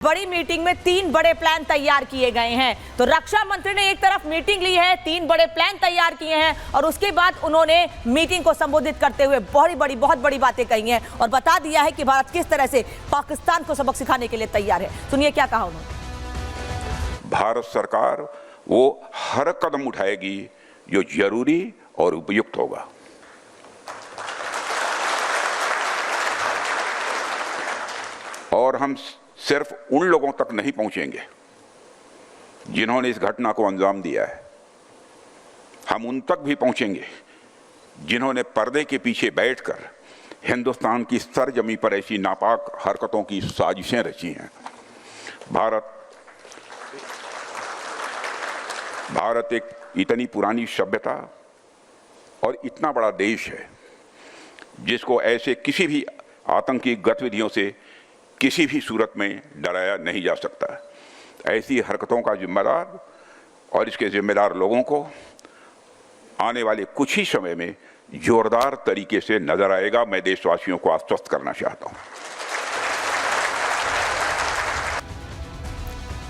बड़ी मीटिंग में 3 बड़े प्लान तैयार किए गए हैं। तो रक्षा मंत्री ने एक तरफ मीटिंग ली है, 3 बड़े प्लान तैयार किए हैं और उसके बाद उन्होंने मीटिंग को संबोधित करते हुए बहुत बड़ी बातें कही हैं और बता दिया है कि भारत किस तरह से पाकिस्तान को सबक सिखाने के लिए तैयार है। सुनिए क्या कहा उन्होंने। भारत सरकार वो हर कदम उठाएगी जो जरूरी और उपयुक्त होगा। और हम सिर्फ उन लोगों तक नहीं पहुंचेंगे जिन्होंने इस घटना को अंजाम दिया है, हम उन तक भी पहुंचेंगे जिन्होंने पर्दे के पीछे बैठकर हिंदुस्तान की सरजमी पर ऐसी नापाक हरकतों की साजिशें रची हैं। भारत एक इतनी पुरानी सभ्यता और इतना बड़ा देश है जिसको ऐसे किसी भी आतंकी गतिविधियों से किसी भी सूरत में डराया नहीं जा सकता। ऐसी हरकतों का जिम्मेदार और इसके जिम्मेदार लोगों को आने वाले कुछ ही समय में जोरदार तरीके से नजर आएगा। मैं देशवासियों को आश्वस्त करना चाहता हूं।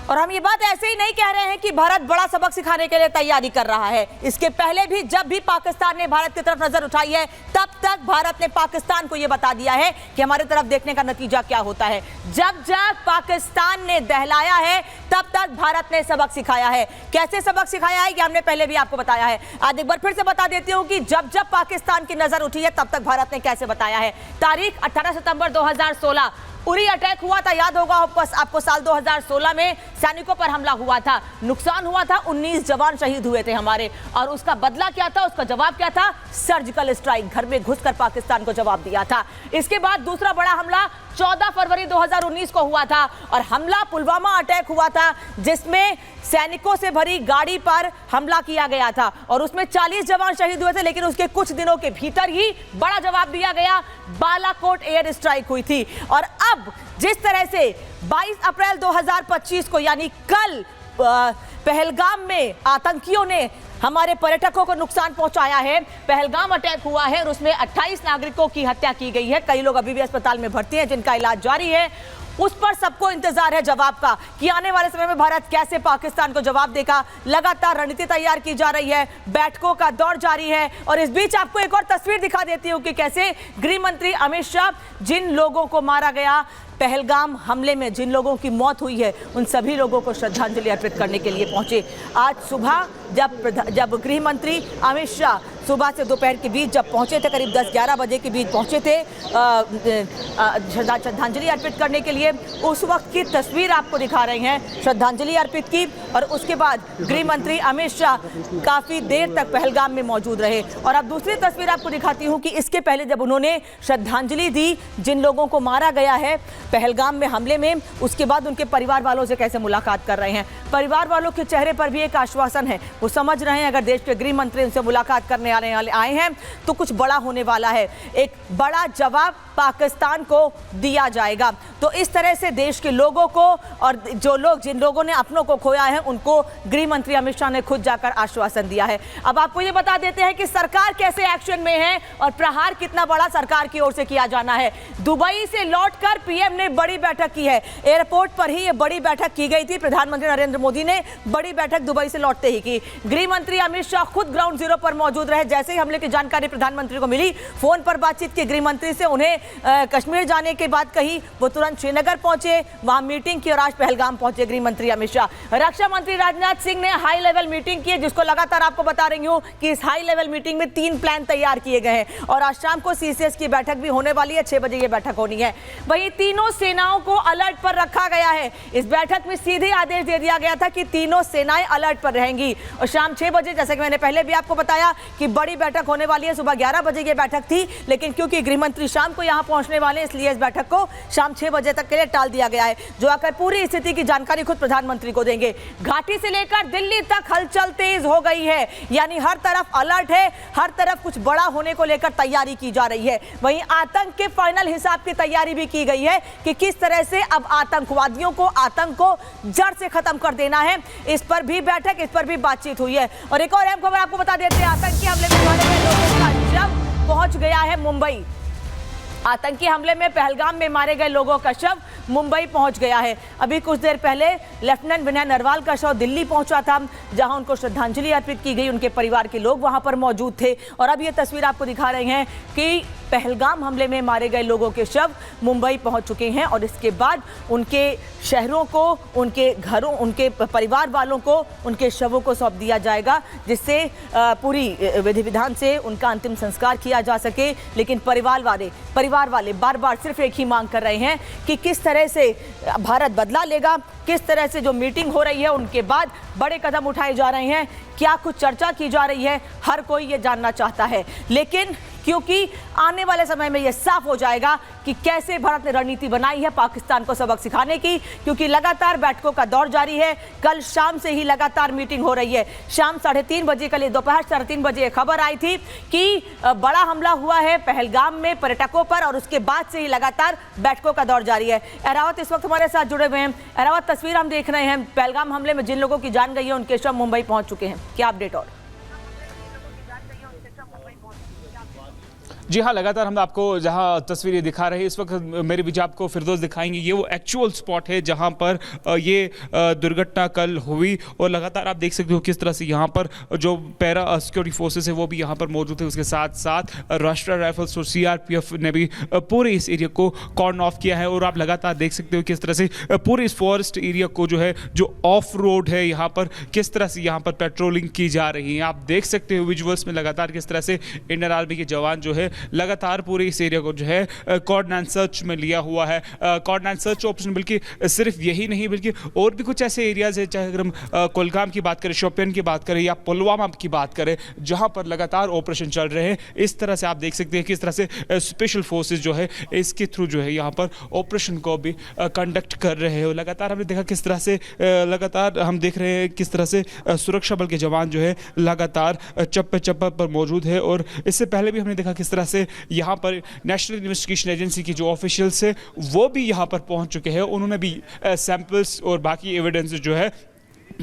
और हम ये बात ऐसे ही नहीं कह रहे हैं कि भारत बड़ा सबक सिखाने के लिए तैयारी कर रहा है। इसके पहले भी जब भी पाकिस्तान ने भारत की तरफ नजर उठाई है तब तक भारत ने पाकिस्तान को यह बता दिया है कि हमारी तरफ देखने का नतीजा क्या होता है। जब जब पाकिस्तान ने दहलाया है तब तक भारत ने सबक सिखाया है। कैसे सबक सिखाया है ये हमने पहले भी आपको बताया है। आज एक बार फिर से बता देती हूं कि जब जब पाकिस्तान की नजर उठी है तब तक भारत ने कैसे बताया है। तारीख 18 सितंबर 2016 उरी अटैक हुआ था, याद होगा आपको। साल 2016 में सैनिकों पर हमला हुआ था, नुकसान हुआ था, 19 जवान शहीद हुए थे हमारे। और उसका बदला क्या था, उसका जवाब क्या था? Surgical strike. घर में घुसकर पाकिस्तान को जवाब दिया था। इसके बाद दूसरा बड़ा हमला 14 फरवरी 2019 को हुआ था और हमला पुलवामा अटैक हुआ था जिसमें सैनिकों से भरी गाड़ी पर हमला किया गया था और उसमें 40 जवान शहीद हुए थे। लेकिन उसके कुछ दिनों के भीतर ही बड़ा जवाब दिया गया, बालाकोट एयर स्ट्राइक हुई थी। और अब जिस तरह से 22 अप्रैल 2025 को यानी कल पहलगाम में आतंकियों ने हमारे पर्यटकों को नुकसान पहुंचाया है, पहलगाम अटैक हुआ है और उसमें 28 नागरिकों की हत्या की गई है। कई लोग अभी भी अस्पताल में भर्ती हैं जिनका इलाज जारी है। उस पर सबको इंतजार है जवाब का कि आने वाले समय में भारत कैसे पाकिस्तान को जवाब देगा। लगातार रणनीति तैयार की जा रही है, बैठकों का दौर जारी है। और इस बीच आपको एक और तस्वीर दिखा देती हूं कि कैसे गृह मंत्री अमित शाह जिन लोगों को मारा गया पहलगाम हमले में, जिन लोगों की मौत हुई है, उन सभी लोगों को श्रद्धांजलि अर्पित करने के लिए पहुंचे। आज सुबह जब गृह मंत्री अमित शाह सुबह से दोपहर के बीच जब पहुंचे थे, करीब 10-11 बजे के बीच पहुंचे थे श्रद्धांजलि अर्पित करने के लिए। उस वक्त की तस्वीर आपको दिखा रहे हैं, श्रद्धांजलि अर्पित की और उसके बाद गृह मंत्री अमित शाह काफी देर तक पहलगाम में मौजूद रहे। और अब दूसरी तस्वीर आपको दिखाती हूं कि इसके पहले जब उन्होंने श्रद्धांजलि दी जिन लोगों को मारा गया है पहलगाम में हमले में, उसके बाद उनके परिवार वालों से कैसे मुलाकात कर रहे हैं। परिवार वालों के चेहरे पर भी एक आश्वासन है, वो समझ रहे हैं अगर देश के गृह मंत्री उनसे मुलाकात करने आए हैं तो कुछ बड़ा होने वाला है, एक बड़ा जवाब पाकिस्तान को दिया जाएगा। तो इस तरह से देश के लोगों को और जिन लोगों ने अपनों को खोया है उनको गृह मंत्री अमित शाह ने खुद जाकर आश्वासन दिया है। अब आपको ये बता देते हैं कि सरकार कैसे एक्शन में है और प्रहार कितना बड़ा सरकार की ओर से किया जाना है। दुबई से लौटकर पीएम ने बड़ी बैठक की है। एयरपोर्ट पर ही ये बड़ी बैठक की गई थी। प्रधानमंत्री नरेंद्र मोदी ने बड़ी बैठक दुबई से लौटते ही की। गृह मंत्री अमित शाह खुद ग्राउंड जीरो पर मौजूद रहे। जैसे ही हमले की जानकारी प्रधानमंत्री को मिली, फोन पर बातचीत की गृह मंत्री से, उन्हें कश्मीर जाने की बात कही, वो तुरंत श्रीनगर पहुंचे, वहां मीटिंग की और आज पहलगाम पहुंचे गृह मंत्री अमित शाह। रक्षा मंत्री राजनाथ सिंह ने हाई लेवल मीटिंग की है जिसको लगातार आपको बता रही हूं कि इस हाई लेवल मीटिंग में 3 प्लान तैयार किए गए हैं और आज शाम को सीसीएस की बैठक भी होने वाली है। 6 बजे ये बैठक होनी है। वहीं तीनों सेनाओं को अलर्ट पर रखा गया है। इस बैठक में सीधे आदेश दे दिया गया था कि तीनों सेनाएं अलर्ट पर रहेंगी और शाम 6 बजे, जैसे कि मैंने पहले भी आपको बताया कि बड़ी बैठक होने वाली है। सुबह 11 बजे ये बैठक थी लेकिन क्योंकि गृह मंत्री शाम को यहां पहुंचने वाले इसलिए इस बैठक को शाम 6 बजे तक के लिए टाल दिया गया है, जो आकर पूरी स्थिति की जानकारी खुद प्रधानमंत्री को देंगे। घाटी से लेकर दिल्ली तक हलचल तेज हो गई है, यानी हर तरफ अलर्ट है, हर तरफ कुछ बड़ा होने को लेकर तैयारी की जा रही है। वहीं आतंक के फाइनल हिसाब की तैयारी भी की गई है कि किस तरह से अब आतंकवादियों को, आतंक को जड़ से खत्म कर देना है। इस पर भी बैठक, इस पर भी बातचीत हुई है। और एक और अहम खबर आपको बता देते हैं, आतंकी हमले में मारे गए लोगों का शव पहुंच गया है मुंबई। आतंकी हमले में पहलगाम में मारे गए लोगों का शव मुंबई पहुंच गया है। अभी कुछ देर पहले लेफ्टिनेंट विनय नरवाल का शव दिल्ली पहुंचा था, जहां उनको श्रद्धांजलि अर्पित की गई। उनके परिवार के लोग वहां पर मौजूद थे और अब ये तस्वीर आपको दिखा रहे हैं कि पहलगाम हमले में मारे गए लोगों के शव मुंबई पहुंच चुके हैं और इसके बाद उनके शहरों को, उनके घरों, उनके परिवार वालों को उनके शवों को सौंप दिया जाएगा, जिससे पूरी विधि विधान से उनका अंतिम संस्कार किया जा सके। लेकिन परिवार वाले बार बार सिर्फ एक ही मांग कर रहे हैं कि किस तरह से भारत बदला लेगा, किस तरह से जो मीटिंग हो रही है उनके बाद बड़े कदम उठाए जा रहे हैं, क्या कुछ चर्चा की जा रही है, हर कोई ये जानना चाहता है। लेकिन क्योंकि आने वाले समय में यह साफ हो जाएगा कि कैसे भारत ने रणनीति बनाई है पाकिस्तान को सबक सिखाने की, क्योंकि लगातार बैठकों का दौर जारी है। कल शाम से ही लगातार मीटिंग हो रही है। शाम 3:30 बजे, कल दोपहर 3:30 बजे खबर आई थी कि बड़ा हमला हुआ है पहलगाम में पर्यटकों पर और उसके बाद से ही लगातार बैठकों का दौर जारी है। अहरावत इस वक्त हमारे साथ जुड़े हुए हैं। अहरावत, तस्वीर हम देख रहे हैं, पहलगाम हमले में जिन लोगों की जान गई है उनके शव मुंबई पहुंच चुके हैं, क्या अपडेट? और जी हाँ, लगातार हम आपको जहां तस्वीरें दिखा रहे हैं इस वक्त मेरे बीच आपको फिरदौस दिखाएंगे। ये वो एक्चुअल स्पॉट है जहां पर ये दुर्घटना कल हुई और लगातार आप देख सकते हो किस तरह से यहां पर जो पैरा सिक्योरिटी फोर्सेस है वो भी यहां पर मौजूद थे। उसके साथ साथ राष्ट्रीय राइफल्स और सीआरपीएफ ने भी पूरे इस एरिया को कॉर्डन ऑफ किया है और आप लगातार देख सकते हो किस तरह से पूरे इस फॉरेस्ट एरिया को जो है, जो ऑफ रोड है, यहाँ पर किस तरह से यहाँ पर पेट्रोलिंग की जा रही है। आप देख सकते हो विजुअल्स में लगातार किस तरह से इंडियन आर्मी के जवान जो है लगातार पूरे इस एरिया को जो है कॉर्डन एंड सर्च में लिया हुआ है। कॉर्डन एंड सर्च ऑपरेशन बल्कि सिर्फ यही नहीं बल्कि और भी कुछ ऐसे एरियाज है, चाहे अगर हम कुलगाम की बात करें, शोपियान की बात करें या पुलवामा की बात करें, जहां पर लगातार ऑपरेशन चल रहे हैं। इस तरह से आप देख सकते हैं किस तरह से स्पेशल फोर्सेस जो है इसके थ्रू जो है यहाँ पर ऑपरेशन को भी कंडक्ट कर रहे हैं। लगातार हमने देखा किस तरह से लगातार हम देख रहे हैं किस तरह से सुरक्षा बल के जवान जो है लगातार चप्पे चप्पे पर मौजूद है। और इससे पहले भी हमने देखा किस तरह से यहाँ पर नेशनल इन्वेस्टिगेशन एजेंसी की जो ऑफिशियल्स है वो भी यहाँ पर पहुँच चुके हैं। उन्होंने भी सैंपल्स और बाकी एविडेंस जो है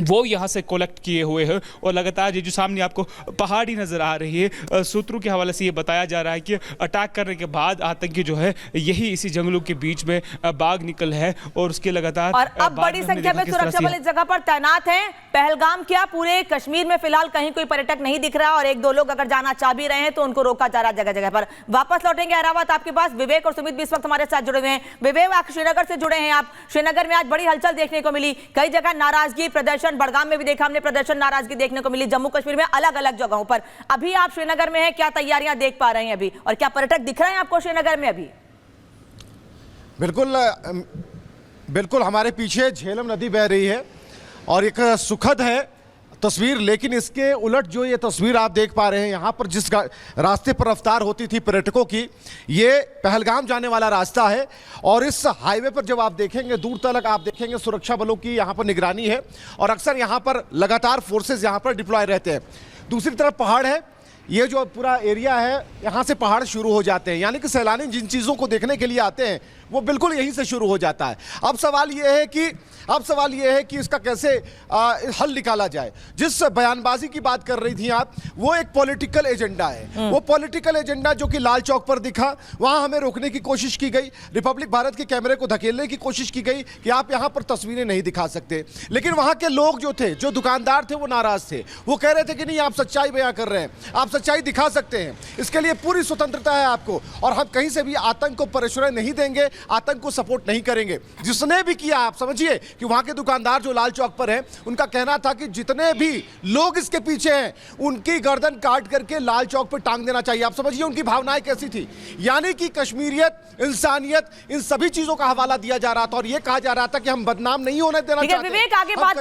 वो यहाँ से कलेक्ट किए हुए हैं। और लगातार ये जो सामने आपको पहाड़ी नज़र आ रही है, सूत्रों के हवाले से ये बताया जा रहा है कि अटैक करने के बाद आतंकी जो है यही इसी जंगलों के बीच में भाग निकल है और उसके लगातार और अब बड़ी संख्या में सुरक्षा बल इस जगह पर तैनात हैं। पहलगाम क्या पूरे कश्मीर में फिलहाल कहीं कोई पर्यटक नहीं दिख रहा और एक दो लोग अगर जाना चाह भी रहे हैं तो उनको रोका जा रहा जगह जगह पर। वापस लौटेंगे अहरावत आपके पास। विवेक और सुमित भी इस वक्त हमारे साथ जुड़े हुए हैं। विवेक, आप श्रीनगर से जुड़े हैं। आप श्रीनगर में आज बड़ी हलचल देखने को मिली, कई जगह नाराजगी प्रदर्शन, बड़गाम में भी देखा हमने प्रदर्शन, नाराजगी देखने को मिली, जम्मू कश्मीर में अलग अलग जगहों पर। अभी आप श्रीनगर में हैं, क्या तैयारियां देख पा रहे हैं अभी और क्या पर्यटक दिख रहे हैं आपको श्रीनगर में अभी? बिल्कुल हमारे पीछे झेलम नदी बह रही है और एक सुखद है तस्वीर, लेकिन इसके उलट जो ये तस्वीर आप देख पा रहे हैं, यहाँ पर जिस रास्ते पर रफ्तार होती थी पर्यटकों की, ये पहलगाम जाने वाला रास्ता है। और इस हाईवे पर जब आप देखेंगे दूर तक आप देखेंगे सुरक्षा बलों की यहाँ पर निगरानी है और अक्सर यहाँ पर लगातार फोर्सेस यहाँ पर डिप्लॉय रहते हैं। दूसरी तरफ पहाड़ है, ये जो पूरा एरिया है यहाँ से पहाड़ शुरू हो जाते हैं, यानी कि सैलानी जिन चीज़ों को देखने के लिए आते हैं वो बिल्कुल यहीं से शुरू हो जाता है। अब सवाल ये है कि इसका कैसे हल निकाला जाए। जिस बयानबाजी की बात कर रही थी आप, वो एक पॉलिटिकल एजेंडा है। वो पॉलिटिकल एजेंडा जो कि लाल चौक पर दिखा, वहाँ हमें रोकने की कोशिश की गई, रिपब्लिक भारत के कैमरे को धकेलने की कोशिश की गई कि आप यहाँ पर तस्वीरें नहीं दिखा सकते। लेकिन वहाँ के लोग जो थे, जो दुकानदार थे, वो नाराज थे। वो कह रहे थे कि नहीं, आप सच्चाई बयां कर रहे हैं, आप सच्चाई दिखा सकते हैं, इसके लिए पूरी स्वतंत्रता है आपको और हम कहीं से भी आतंक को प्रश्रय नहीं देंगे, आतंक को सपोर्ट नहीं करेंगे। जिसने भी किया, आप समझिए कि वहां के दुकानदार जो लाल चौक पर हैं, उनका कहना था कि जितने भी लोग इसके पीछे हैं उनकी गर्दन काट करके लाल चौक पर टांग देना चाहिए। आप समझिए उनकी भावनाएं कैसी थी, यानी कि कश्मीरियत, इंसानियत, इन सभी चीजों का हवाला दिया जा रहा था और यह कहा जा रहा था कि हम बदनाम नहीं होने देना चाहते। विवेक, आगे बात